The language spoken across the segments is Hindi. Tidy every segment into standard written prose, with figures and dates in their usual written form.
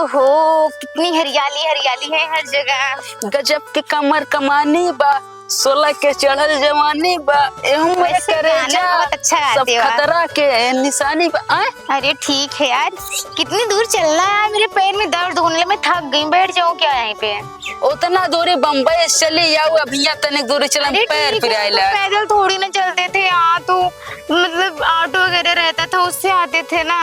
ओहो कितनी हरियाली हरियाली है हर जगह। गजब के कमर कमानी बा, 16 के चढ़ल जवानी बा, वैसे गाना बहुत अच्छा सब गाते हो आप। खतरा के निशानी बा। अरे ठीक है यार, कितनी दूर चलना है? मेरे पैर में दर्द होने, मैं थक गई, बैठ जाऊँ क्या यहीं पे? उतना दूरी बम्बई से चली जाऊ, अभी तनिक दूरी चला अरे पैर ठीक है, फिराइला। तो पैदल थोड़ी ना चलते थे यहाँ तो, मतलब ऑटो वगैरह रहता था उससे आते थे ना।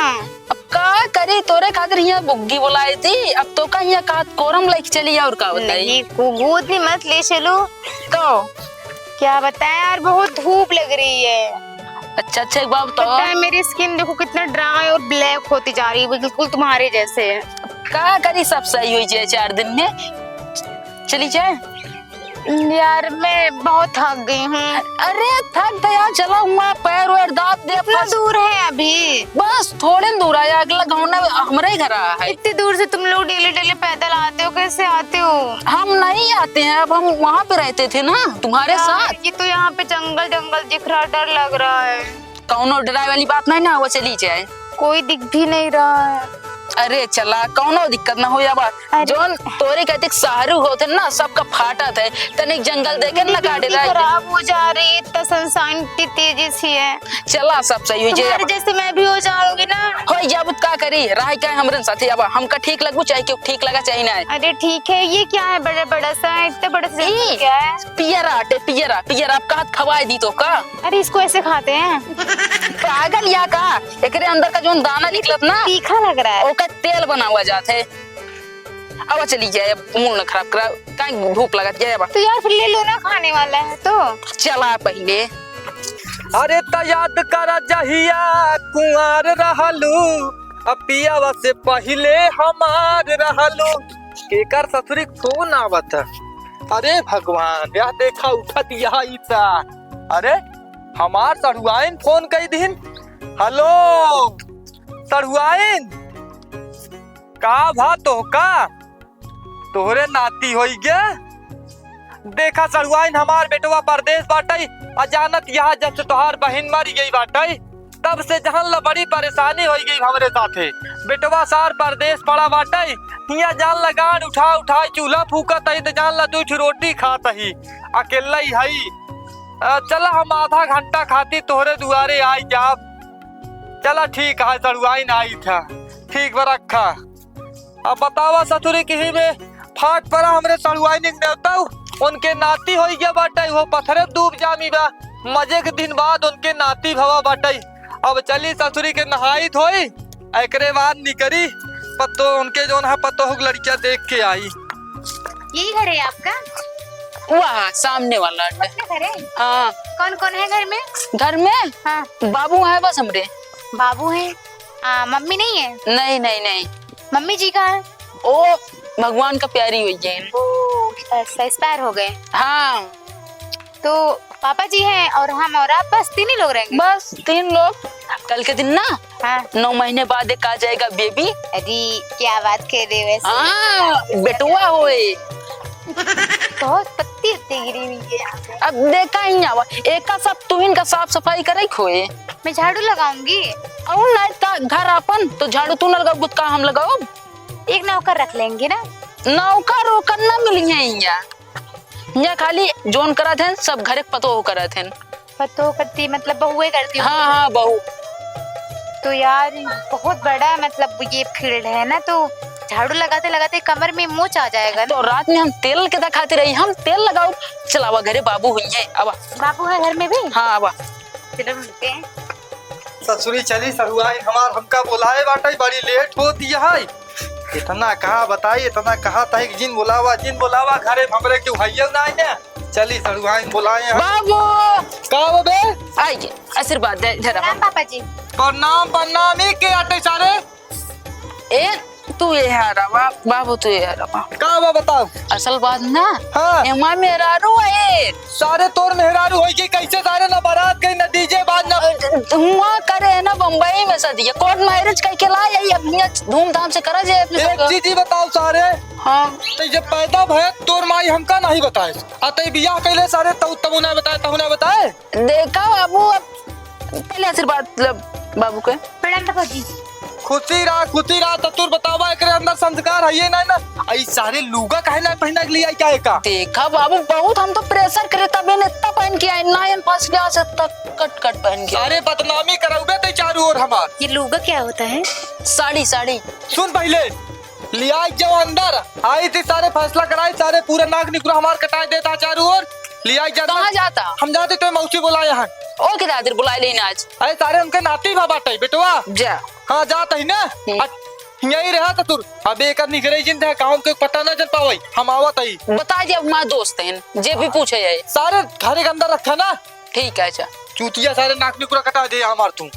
अब का करी, तोरे खातिर यहाँ बुग्गी बुलाई थी, अब तो का यहाँ का कोरम लेके चली जाऊ, और का बताई? नहीं गोद में मत ले चलो। तो क्या बताएं यार, बहुत धूप लग रही है। अच्छा एक बात पता तो है मेरी स्किन देखो कितना ड्राई और ब्लैक होती जा रही है, बिल्कुल तुम्हारे जैसे। का करी, सब सही हो जाए 4 दिन में, चली जाए। यार मैं बहुत थक गई हूँ। अरे थक गया, चला हुआ पैर वैर दाब दे। कितना दूर है अभी? बस थोड़े दूर आया, अगला गाँव ना हमारे घर है। इतनी दूर से तुम लोग डेली डेली पैदल आते हो, कैसे आते हो? हम नहीं आते हैं, अब हम वहाँ पे रहते थे ना तुम्हारे यार, साथ। ये तो यहाँ पे जंगल जंगल दिख रहा, डर लग रहा है। कौनो डराई वाली बात नहीं ना, वो चली जाए। कोई दिख भी नहीं रहा है। अरे चला, कौनो दिक्कत ना हो जाबा। जोन तोरे कहते सारू होते ना, सबका फाटा थे, तनिक जंगल देखे ना काटे रहा। खराब हो जा रही है, इतना सनसाइन इतनी तेजी से है। चला सब सही हो जाए। तुम्हारे जैसे मैं भी हो जाऊंगी ना। हो जाब का करी, राह क्या हमरे साथी अब हमका ठीक लगू चाहे क्यों ठीक लगा चाहे ना। अरे ठीक है, ये क्या है बड़ा बड़ा सा, इतना बड़ा सा क्या है? पियरा आटे, पियरा पियरा आपका हाथ खवाए दी तो का। अरे इसको ऐसे खाते हैं? पागल या का, एकरे अंदर का जो दाना निकलत ना, तीखा लग रहा है। ओका तेल बना हुआ जाते। अब चली जाए, मुंह न खराब करा, कहीं धूप लगा जाए। अब तो यार फिर ले लो ना, खाने वाला है तो। चला पहले। अरे त याद कर जहिया कुंवर रहलू, पियावा से पहले हमार रहलू। केकर ससुरी फोन आवत है? अरे भगवान, यह देखा उठत यहाँ इता। अरे हमार सरुआइन फोन कई दिन। हेलो सरुआइन, का भा तो का तोहरे नाती होई गे। देखा सरुआइन, हमार बेटवा परदेश बाटई, अचानक यहाँ जब से तोहार बहन मर गई बाटई, तब से जहन ला बड़ी परेशानी हो गई हमरे साथे। बेटवा सार परदेश पड़ा बाटई, हिया जान लगान उठा उठा चूल्हा फूकत है, तो जान ला 2 रोटी खात ही, अकेला ही हई। चला हम आधा घंटा खाती तोहरे दुआरे आई जाब। चला ठीक है, सरुआइन आई था, ठीक बा रखा। अब बतावा ससुरी किसी में फाट पड़ा हमरे सरुआइन नेवता, उनके नाती हो गया बाटई, वो पत्थरे डूब जामी बा। मजे के दिन बाद उनके नाती भवा बाटई। अब चली ससुरी के नहाई धोई, एकरे बाद निकरी पत्तो उनके जो है पत्तो लड़किया देख के आई। यही घर है आपका? वहाँ सामने वाला अपना घर है? हाँ। कौन कौन है घर में? घर में हाँ। बाबू है बस हमरे। बाबू है? मम्मी नहीं है? नहीं नहीं नहीं। मम्मी जी कहाँ है? ओ भगवान का प्यारी हुई है। एक्सपायर हो गए? हाँ। तो पापा जी हैं और हम और आप, बस 3 ही लोग रहेंगे? बस 3 लोग। कल के दिन ना, हाँ। 9 महीने बाद एक आ जाएगा बेबी। अरे क्या बात कर रहे हो वैसे? हाँ बेटुआ होए। बहुत पत्ती उत्ती गिरी हुई है। अब देखा ही आवा, एक का सब तुम इनका साफ सफाई करे खोए। मैं झाड़ू लगाऊंगी। और नहीं ता घर अपन तो झाड़ू तू न लगाओ, बुतका हम लगाओ। एक नौकर रख लेंगे ना? नौकर रोकर न मिली है यहाँ खाली जोन करा थे, सब घरे पतो हो करा थे। पतो करती मतलब बहुए करती? हाँ हाँ बहू। तो यार बहुत बड़ा मतलब ये फील्ड है ना, तो झाड़ू लगाते लगाते कमर में मोच आ जाएगा ना। तो रात में हम तेल के दिखाते रही, हम तेल लगाओ। चलावा घरे बाबू हुई है। अब बाबू है घर में भी? हाँ अब चलो मिलते हैं। ससुरी चली सरुआइन हमार हमका बोलाए बाटई, बड़ी लेट होती है। इतना कहा बताई, इतना कहा था कि जिन बुलावा घरे हमरे क्यों हइयो ना ने। चली सरुआइन बुलाए बाबू। का बे आइए, आशीर्वाद दे जरा। राम पापा जी। प्रणाम प्रणाम। ही के आटे सारे ए तू ये हरावा बाबू, तू ये हरावा का बा बताओ। असल बात ना, हाँ। एमा मेहरारू है सारे तोर मेहरारू होई गई, कैसे सारे ना बारात गई ना डीजे बाद ना हुआ करे ना बम्बई में शादी कोर्ट मैरिज कह के लाए, यही अपनी धूमधाम से करा जाए अपने एक चीज ही बताओ सारे। हाँ। तो जब पैदा भय तोर माई हमका नहीं बताए, अतई बियाह कैले सारे तब उन्हें बताए, तब उन्हें बताए। देखा बाबू, अब पहले आशीर्वाद बाबू के। प्रणाम पापा जी। खुशी रहा ततुर बतावा एकरे अंदर संस्कार है ये ना आई सारे लूगा काहे ना पहना के लिए आई क्या का देखा बाबू बहुत हम तो प्रेशर करे तब इतना पहन के आए 9 फर्स्ट क्लास तक कट कट पहन के सारे बदनामी कराउबे ते चारों ओर हमार। ये लूगा क्या होता है? साड़ी साड़ी सुन पहले लिया जाओ अंदर आई थी सारे फैसला कराई सारे पूरा नाक निकुरा हमार कटाए देता चारों ओर लिया जा कहाँ जाता हम जाते तो मौसी बुला यहाँ ओ के दादर बुलाए लेना आज अरे सारे उनके नाती भा बाटे बेटवा जा हाँ जाता ही ना यही रहा था तुर अब एक निकले जिंद है काम के पता ना चल पावई हम आवत ही बता दिया माँ दोस्त हैं जे भी पूछे जाए सारे घर के अंदर रखा ना ठीक है। अच्छा चूतिया सारे नाक निकुरा कटा दे हमार तू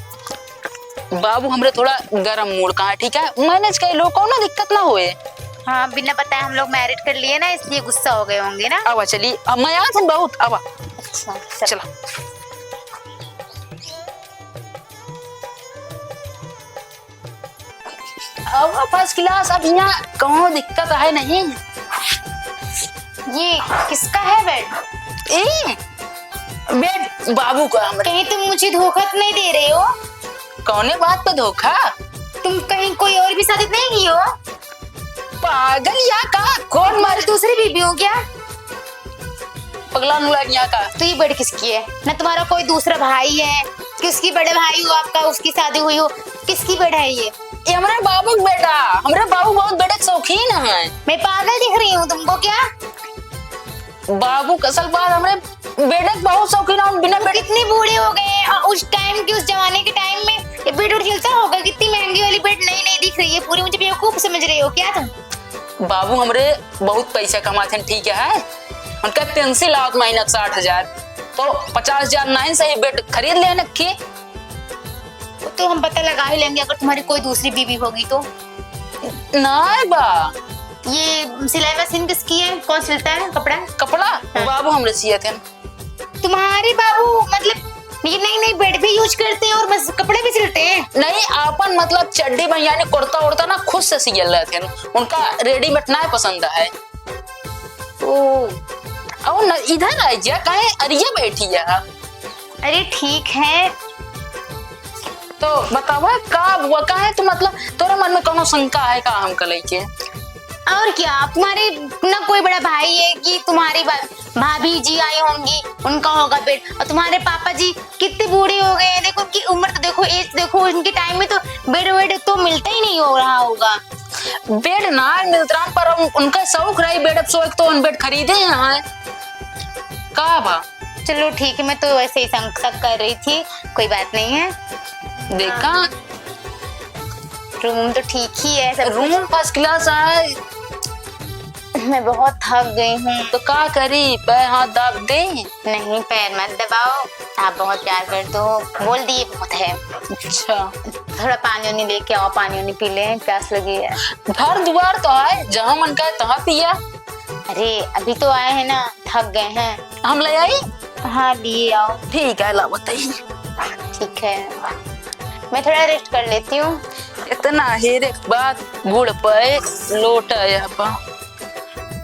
बाबू हमरे थोड़ा गरम मूड का है ठीक है मैनेज कर लो कोनो दिक्कत ना होए। हाँ बिना बताए हम लोग मैरिज कर लिए ना इसलिए गुस्सा हो गए होंगे ना। अब चलिए अब मैं यहाँ से बहुत अब अच्छा चला अब फर्स्ट क्लास अब यहाँ कौन दिक्कत है नहीं। ये किसका है बेड? ए बेड बाबू का हमरे। कहीं तुम मुझे धोखा तो नहीं दे रहे हो? कौने बात पे धोखा? तुम कहीं कोई और भी शादी नहीं की हो? पागल या का कौन मारे दूसरी बीबी हो क्या? पगला नुला का। तो ये बेड किसकी है? ना तुम्हारा कोई दूसरा भाई है किसकी बड़े भाई हो आपका उसकी शादी हुई हो किसकी बेड है ये हमारे बाबू बेटा हमारे बाबू बहुत बड़े शौकीन है। मैं पागल दिख रही हूँ तुमको क्या? बाबू कसल बात हमारे बेटे बहुत शौकीन है बिना बेटे कितने बूढ़े हो गए हैं और उस टाइम की उस जमाने के टाइम में ये बेड उड़ चलता होगा। कितनी महंगी वाली बेड नई नई दिख रही है पूरी मुझे बेवकूफ समझ रहे हो क्या तुम? बाबू हमारे बहुत पैसा कमाते हैं ठीक है उनका पेंसिल लाख महीना 60,000 तो 50,000 नहीं सही बेड खरीद लेने की तो हम पता लगा ही लेंगे अगर तुम्हारी कोई दूसरी बीबी होगी तो। नहीं बा ये सिलाई मशीन किसकी है? कौन सिलता है कपड़ा? कपड़ा बाबू हमरे सिए थे। तुम्हारे बाबू मतलब ये नई नई बेड भी यूज करते हैं और बस कपड़े भी सिलते हैं? नहीं अपन मतलब चड्डी भैया ने कुर्ता उड़ता ना खुद से सियल रहे थे उनका रेडीमेड ना पसंद है। ओ इधर आ जा कहे अरिया बैठी है। अरे ठीक है तो बतावा का हुआ का है तो मतलब तोरे मन में कोनो शंका है का हम कल के और क्या? तुम्हारे ना कोई बड़ा भाई है कि तुम्हारी भाभी जी आई होंगी उनका होगा बेड और तुम्हारे पापा जी कितने बूढ़े हो गए हैं देखो उनकी उम्र तो देखो एज देखो उनके टाइम में तो बेड वेड तो मिलता ही नहीं हो रहा होगा। बेड ना मिलता पर उनका शौक रही बेड अब सो तो उन बेड खरीदे हैं का बा। चलो ठीक है मैं तो वैसे ही शंका कर रही थी कोई बात नहीं है। देखा रूम तो ठीक ही है सब रूम फर्स्ट क्लास है। मैं बहुत थक गई हूँ। तो का करी पैर हाथ दाब दे? नहीं पैर मत दबाओ आप बहुत प्यार करते हो बोल दिए बहुत है। अच्छा थोड़ा पानी वानी लेके आओ पानी वानी पी ले प्यास लगी है। घर द्वार तो है जहाँ मन का है तहाँ पिया। अरे अभी तो आए हैं ना थक गए हैं। हम ले आई हाँ लिए आओ। ठीक है ला बताइए। ठीक है मैं थोड़ा रेस्ट कर लेती हूँ। इतना हेरे बात गुड़ पे लोटा या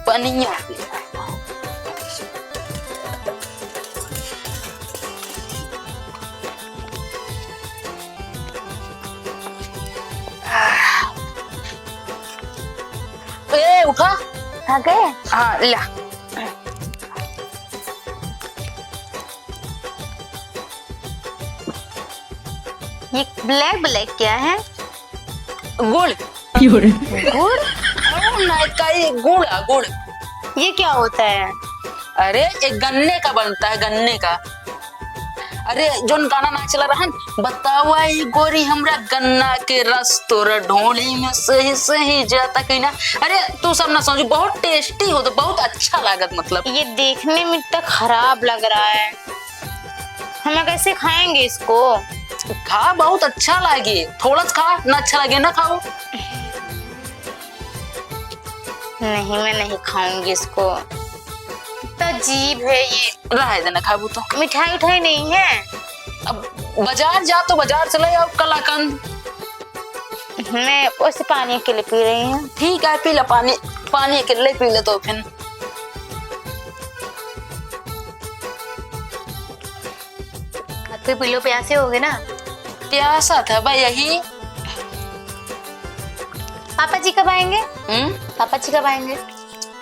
पनिया ए उठा आ गए? हाँ ला ये ब्लैक ब्लैक क्या है? गुड़ गुड़? गुड़ गुड़ ये क्या होता है? अरे एक गन्ने का बनता है गन्ने का। अरे जोन गाना ना चला रहा बतावा ये गोरी हमरा गन्ना के रस तोरा ढोली में सही सही जाता कहीं ना। अरे तू सब ना समझ बहुत टेस्टी हो तो बहुत अच्छा लागत मतलब। ये देखने में इतना खराब लग रहा है हम कैसे खाएंगे इसको? खा बहुत अच्छा लगे थोड़ा खा ना अच्छा लगे ना खाओ। नहीं मैं नहीं खाऊंगी इसको इतना अजीब है ये। रह देना खाबू तो। मिठाई उठाई नहीं है? अब बाजार जा तो बाजार चले जाओ कलाकंद। मैं उसे पानी के लिए पी रही हूँ। ठीक है पी ला पानी पानी अकेले पी ले तो फिर पी लो प्यासे हो गए ना? प्यासा था भाई यही पापा जी कब आएंगे? हम्म, पापा जी कब आएंगे?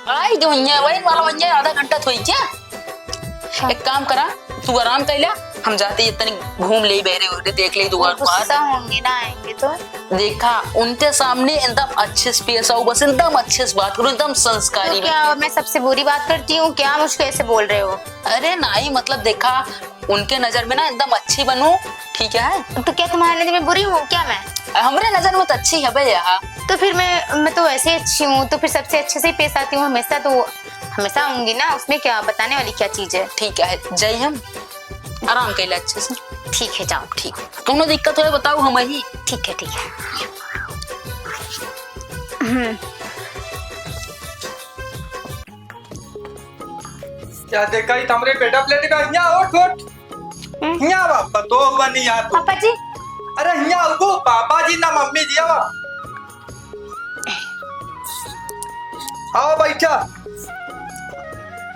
आई जो वही वाला बन जाए, आधा घंटा थोड़ी क्या। एक काम करा, तू आराम कर ले, हम जाते ही इतनी घूम ले बेरे उरे देख ले दुआर गुस्सा होंगे ना आएंगे तो। देखा उनके सामने एकदम अच्छे से पेश आओ, बस एकदम अच्छे से बात करो, एकदम संस्कारी। तो क्या मैं सबसे बुरी बात करती हूँ क्या? मुझको ऐसे बोल रहे हो? अरे नहीं, मतलब देखा उनके नजर में ना एकदम अच्छी बनू, ठीक है। तो क्या तुम्हारे नजर में बुरी हूँ क्या मैं? हमारे नजर में तो अच्छी है भैया। तो फिर मैं तो ऐसे अच्छी हूँ, तो फिर सबसे अच्छे से ही पेश आती हूँ हमेशा, तो हमेशा आऊंगी ना, उसमें क्या बताने वाली क्या चीज है। ठीक है, जय हम आराम कर ले अच्छे से। ठीक है जाओ। ठीक, तुम्हें दिक्कत हो बताओ, हम ही। ठीक है ठीक है। क्या देखा ही हमरे बेटा प्लेट का यहाँ उठ उठ यहाँ बापा तो बनी यार तू। पापा जी अरे यहाँ उगो पापा जी ना मम्मी जी आओ आओ बैठा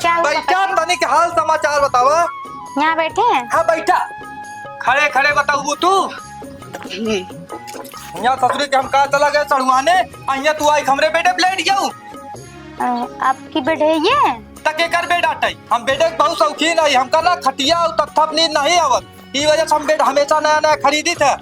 क्या हुआ बैठा पापा तनिक हाल समाचार बतावा। जी? यहाँ बैठे हैं? हाँ बैठा खड़े खड़े बताऊ तू। यहाँ ससुरी के हम कहा चला गए चढ़वाने, यहाँ तू आई हमरे बेटे प्लेट जाऊ आपकी बेड है ये? तके कर बेड आटे हम बेटे के बहुत शौकीन है, हमका ना खटिया और तख्ता नींद नहीं आवत, ई वजह से हम बेड हमेशा नया नया खरीदी थे।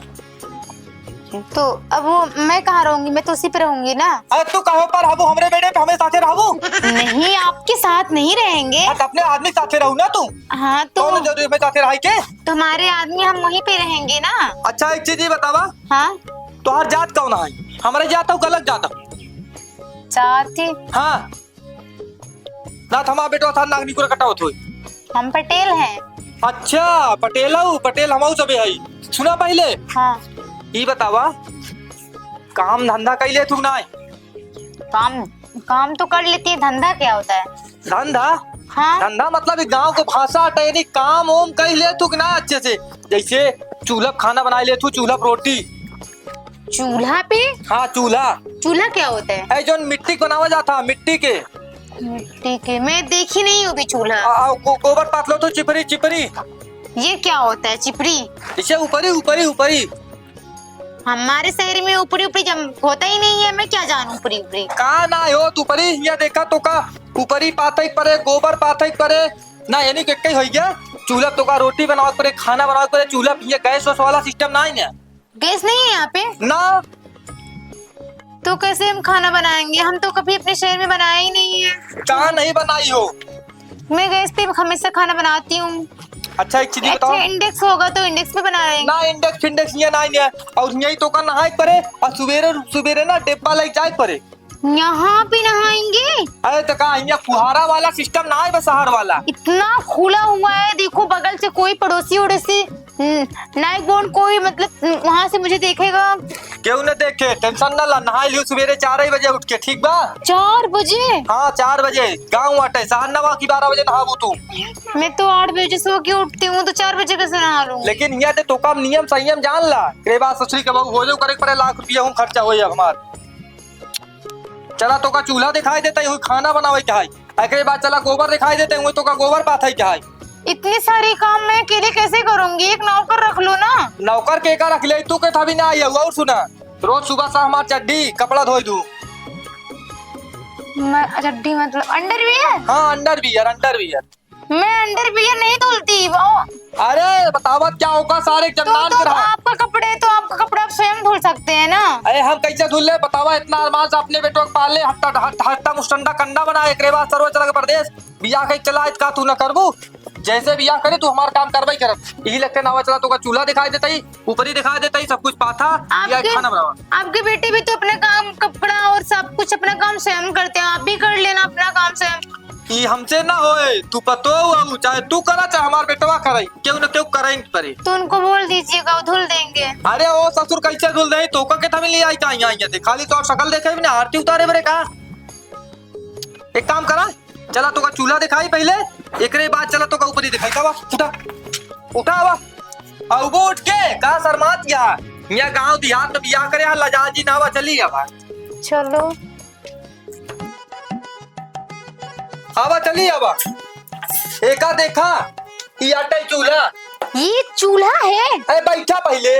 तो अब वो मैं कहाँ रहूंगी? मैं तो उसी पे रहूंगी ना। अरे तू कहो पर हबू हमरे बेटे पे हमें साथे रहबू। नहीं आपके साथ नहीं रहेंगे। हाँ, तो अपने आदमी साथे रहू ना तू। हाँ तो कौन जरूरी में साथे रही के? तुम्हारे आदमी हम वहीं पे रहेंगे ना। अच्छा एक चीज ही बतावा, हाँ तोहर जात कौन है? हमारे जात हो गलत जात हो। चाहती हाँ ना थमा बेटो था नागनी को कटा होत होई। हम पटेल हैं। अच्छा पटेल हूँ, पटेल हम सबे हई। सुना पहले हाँ ई बतावा, काम धंधा कैले तू ना? काम काम तो कर लेती है, धंधा क्या होता है? धंधा हाँ धंधा मतलब गांव को भाषा टहनी काम ओम कैले तू ना अच्छे से, जैसे चूल्हा खाना बना ले तू, चूल्हा रोटी। चूल्हा पे? हाँ चूल्हा। चूल्हा क्या होता है? जो मिट्टी को बनावा जाता मिट्टी के। मिट्टी के? मैं देखी नहीं होगी चूल्हा। गोबर पातलो तो चिपरी चिपरी। ये क्या होता है चिपरी? इसे ऊपरी ऊपरी ऊपरी। हमारे शहर में ऊपरी ऊपरी होता ही नहीं है, मैं क्या जानूं ऊपरी ऊपरी। का ना हो तू परी ये देखा तो का ऊपरी पाते परे गोबर पाते परे ना, यानी कि कई हो गया चूल्हा तो का रोटी बनावा परे, खाना बनावा परे, चूल्हा ये गैस वाला सिस्टम ना है। गैस नहीं है यहाँ पे ना तो कैसे हम खाना बनाएंगे? हम तो कभी अपने शहर में बनाया ही नहीं है। कहाँ नहीं बनाई हो? मैं गैस पे हमेशा खाना बनाती हूँ। अच्छा एक चीज अच्छा बताओ, इंडेक्स होगा तो इंडेक्स पे बना लेंगे। ना इंडेक्स फिंडेक्स ये ना है, और यही तो का नहाए परे और सुबेरे सुबेरे ना डिब्बा ले जाए परे। यहाँ पे नहाएंगे? अरे तो का यहाँ फुहारा वाला सिस्टम ना है बस शहर वाला। इतना खुला हुआ है, देखो बगल से कोई पड़ोसी उड़ोसी नाइट बोर्ड कोई मतलब वहाँ से मुझे देखेगा। क्यों न देखे, टेंशन न ला, नहा लियो सुबेरे 4 बजे उठ के, ठीक बा? 4 बजे? हाँ 4 बजे गाँव अटे, शहर नवा की 12 बजे नहाबू तू। मैं तो 8 बजे सो के उठती हूँ, तो 4 बजे कैसे नहा लूँ? लेकिन यहाँ तो का नियम संयम जान ला, के बाद ससुरी के बहू हो जो करे पड़े लाख रुपया हूँ खर्चा हो हमार। चला तो का चूल्हा दिखाई देता है, खाना बनावे क्या है, एक बाद चला गोबर दिखाई देते हैं, तो का गोबर पात है क्या है। इतने सारे काम मैं अकेले कैसे करूंगी? एक नौकर रख लो ना। नौकर के का रख ले तू के था भी ना आई हुआ। और सुना रोज सुबह शाम हमार चड्डी कपड़ा धोई दू। मैं चड्डी मतलब अंडरवियर? हाँ अंडरवियर अंडरवियर। मैं अंडरवियर नहीं धुलती वो। अरे बतावा क्या होगा सारे जन्नान तो कर रहा। आपका कपड़ा आप स्वयं धुल सकते हैं ना। अरे हम कैसे धुल ले बतावा, इतना अरमान से अपने बेटो को पाल ले, हट्टा मुस्टंडा कंडा बनाए, एक बाद सर्व चला प्रदेश बिया कहीं चला का तू न करबू, जैसे बिया करे तू हमारा काम करवाई करब। यही लगते नवा चला तो का चूल्हा दिखाई देता ही, ऊपरी दिखाई देता ही, सब कुछ पाथा या खाना बनावा। आपके बेटे भी तो अपने काम कपड़ा और सब कुछ अपना काम स्वयं करते हैं, आप भी कर लेना अपना काम स्वयं। ये हमसे ना होए, तू पतो हुआ चाहे तू करा चाहे हमार बेटवा करे, क्यों न क्यों करेंगे परे। तो उनको बोल दीजिएगा वो धुल देंगे। अरे ओ ससुर कैसे धुल दे, तो के थमी ले आई का यहाँ थे, खाली तो शक्ल देखे भी ना आरती उतारे बरे का। एक काम करा, चला तो का चूल्हा दिखाई पहले, एकरे बाद चला तो का ऊपरी दिखाई का। उठा उठा वा अब उठ के का शर्मात यहाँ गांव देहात में बियाह करे लजा जी नावा चली अब। चलो आवा चली अब एका देखा ये आटे चूल्हा। ये चूल्हा है? अरे बैठा पहले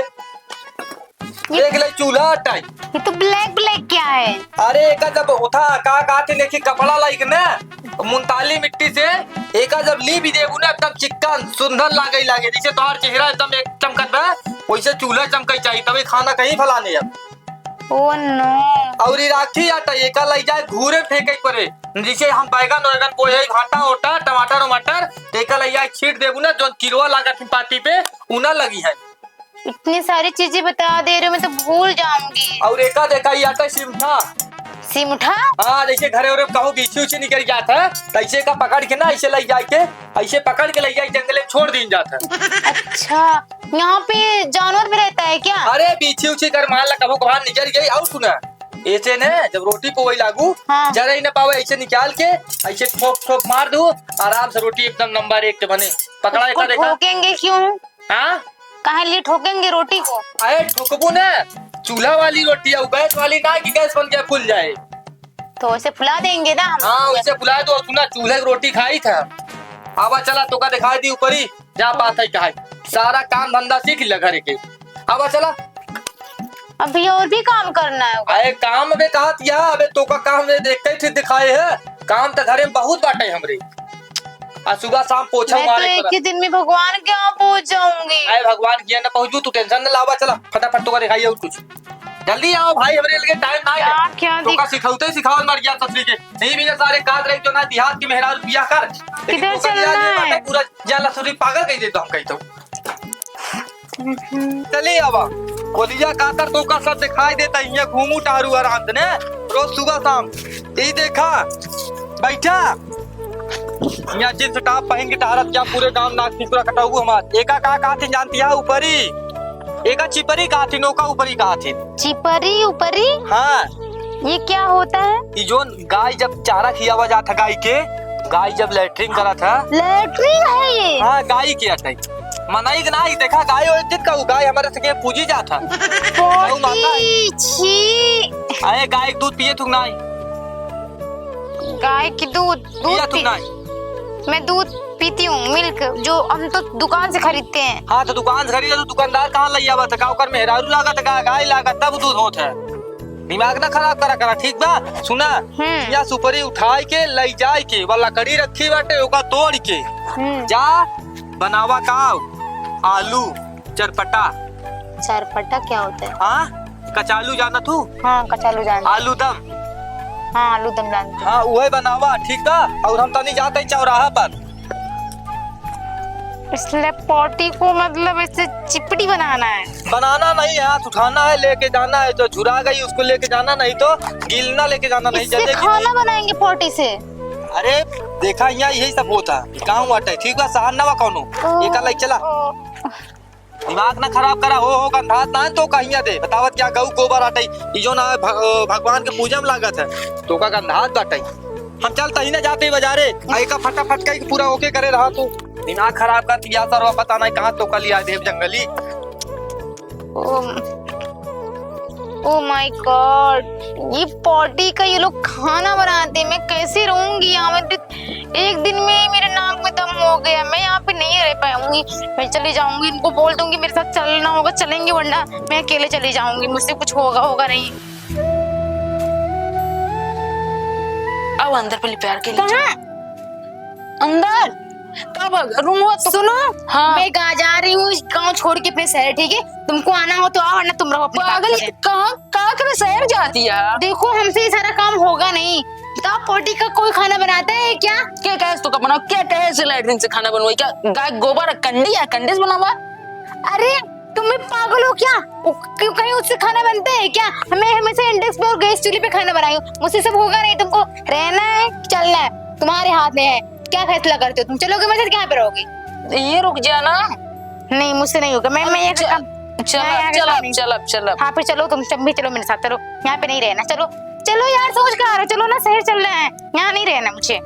देख ले चूल्हा हटाई। ये तो ब्लैक ब्लैक क्या है? अरे एक जब उठा का थे लेके कपड़ा लाइक ना मुंताली मिट्टी से एक जब ली भी देबू ना एकदम चिक्कन सुंदर लागे जैसे तोहार चेहरा एकदम एक चमकत बा वैसे चूल्हा चमकई चाहिए तभी खाना कहीं फलाने अब। Oh no. और ई राखी आटा एक लई जाए घूरे फेंके पड़े जैसे हम बैगन वैगन पोहे भाटा ओटा टमाटर वमाटर एक लई जाए छीट देबू ना जो किलोआ लागत पार्टी पे उना लगी है। इतनी सारी चीजें बता दे रहे हो, मैं तो भूल जाऊंगी। और एका देखा ई आटा सिमटा सिमठा? हाँ जैसे घरे उरे कहूँ बीछी उछी निकल जाता है ऐसे का पकड़ के ना ऐसे ले जाके ऐसे पकड़ के ले जाए जंगले में छोड़ दी जाता है। अच्छा, यहाँ पे जानवर भी रहता है क्या? अरे बीछी उछी कर मान ला कभो कभार निकल गई और सुना ऐसे ने जब रोटी को वही लागू हाँ। जरा ही न पावे ऐसे निकाल के ऐसे ठोक ठोक मार दू आराम से रोटी एकदम नंबर 1 के बने। पकड़ा उसको ऐसा देखा? ठोकेंगे क्यों? हाँ कहाँ लिए ठोकेंगे रोटी को? अरे ठोकबू ना चूल्हा वाली रोटी है गैस वाली ना कि गैस बन के फूल जाए। तो ऐसे फुला देंगे ना हम। हाँ वैसे बुलाए दो सुना चूल्हे की रोटी खाई था। आवा चला तो का दिखाई दी ऊपर ही जहाँ बात है कहा सारा काम धंधा सीख लिया घर के। आवा चला अभी और भी काम करना है। अरे काम में कहा या अबे तो का काम में देखते थे दिखाए है काम तो घरे में बहुत बाटे हमरे। आज सुबह शाम पोछा मैं तो मारे एक ही दिन में भगवान के यहाँ पहुँच जाऊंगी। अरे भगवान किया ना पहुंचू तू टेंशन न लावा चला फटाफट तो का दिखाइए और कुछ जल्दी आओ भाई हमरे लिए टाइम ना है। क्या तो का सिखाते सिखाओ मर गया ससुरी के नहीं भी सारे काज रही जो ना देहात की मेहरारू बिया कर किधर चलना है? पूरा जाला ससुरी पागल कह देता हम कहता चलिए अब कोलिया काकर तो का सब दिखाई देता है घूमू टारू आराम से ने रोज सुबह शाम यही देखा बैठा यहाँ जींस टॉप पहन के टहरत क्या पूरे गांव नाक पूरा कटाऊ हमार एका का थी जानती है ऊपरी एका चिपरी का थी नौका ऊपरी का थी चिपरी ऊपरी? हाँ ये क्या होता है? ये जो गाय जब चारा खियावा जाता गाय के गाय जब लैट्रिन करा था लैट्रिन है ये? हाँ गाय की अटई मनाई के ना देखा गाय और इज्जत का गाय हमारे सके पूजी जाता पोटी, छी। अरे गाय दूध पिए तू नहीं गाय की दूध पिया तू पी- नहीं मैं दूध पीती हूँ मिल्क जो हम तो दुकान से खरीदते हैं। हाँ तो दुकान से खरीदा तो दुकानदार कहाँ लैया बता का ओकर मेहरारू लागत का गाय लागत तब दूध होता है। दिमाग ना खराब करा ठीक बा सुना या सुपरी उठाई के ले जाए के वाला कड़ी रखी बाटे ओका तोड़ के जा बनावा काव आलू चरपटा। चरपटा क्या होता है? हाँ कचालू जाना तू? हाँ कचालू जानते। आलू दम? हाँ आलू दम जानते। हाँ वही बनावा ठीक बा और हम तनी जाते चौराहा पर। इसलिए पोटी को मतलब ऐसे चिपटी बनाना है? बनाना नहीं है हाथ उठाना है लेके जाना है तो झुरा गई उसको लेके जाना नहीं तो गिलना लेके जाना नहीं इससे जलेगी खाना नहीं। बनाएंगे पोटी से? अरे देखा यहाँ यही सब होता गाँव वाटे ठीक बा सहन नवा कौनो एक लाई चला दिमाग ना खराब करा हो गंधात ना तो कहिया दे बतावत क्या गऊ गोबर आटे ई जो ना भगवान के पूजा में लागत है तो का गंधात बाटे हम चलता ही ना जाते बाजारे एक फटाफट का पूरा ओके करे रहा तू दिमाग खराब कर दिया सर पता नहीं कहाँ तो का लिया देव जंगली। ओ माय गॉड ये पोटी का ये लोग खाना बनाते हैं। मैं कैसे रहूंगी यहाँ में? एक दिन में ही मेरे नाक में दम हो गया। मैं यहाँ पे नहीं रह पाऊंगी। मैं चली जाऊंगी इनको बोल दूंगी मेरे साथ चलना होगा चलेंगे वरना मैं अकेले चली जाऊंगी। मुझसे कुछ होगा नहीं। अब अंदर पहले प्यार के लिए कहाँ? अंदर कब रूम हुआ तो सुनो हाँ। मैं कहाँ जा रही हूँ गाँव छोड़ के अपने शहर ठीक है? तुमको आना हो तो आओ वरना तुम रहो अपनी बात पागल करें। कहाँ कहाँ करे शहर जाती है? देखो हमसे ये सारा काम होगा नहीं। बताओ पोटी का कोई खाना बनाता है क्या? क्या कहे तो का बनाओ क्या कहे से लैट्रिन से खाना बनवाई क्या गाय गोबर कंडी है कंडे से बनावा? अरे तुम भी पागल हो क्या? क्यों कहीं उससे खाना बनता है क्या? मैं हमेशा इंडेक्स पे और गैस चूल्हे पे खाना बनाई हूँ। मुझसे सब होगा नहीं। तुमको रहना है चलना है तुम्हारे हाथ में है। क्या फैसला करते हो तुम? चलोगे मेरे साथ? क्या पे रहोगे? ये रुक जाना। नहीं मुझसे नहीं होगा। मैं यहाँ का काम चल हाँ फिर चलो तुम भी चलो मेरे साथ। चलो यहाँ पे नहीं रहना। चलो चलो यार सोच कर आ रहे हो। चलो ना शहर चल रहे हैं यहाँ नहीं रहना मुझे।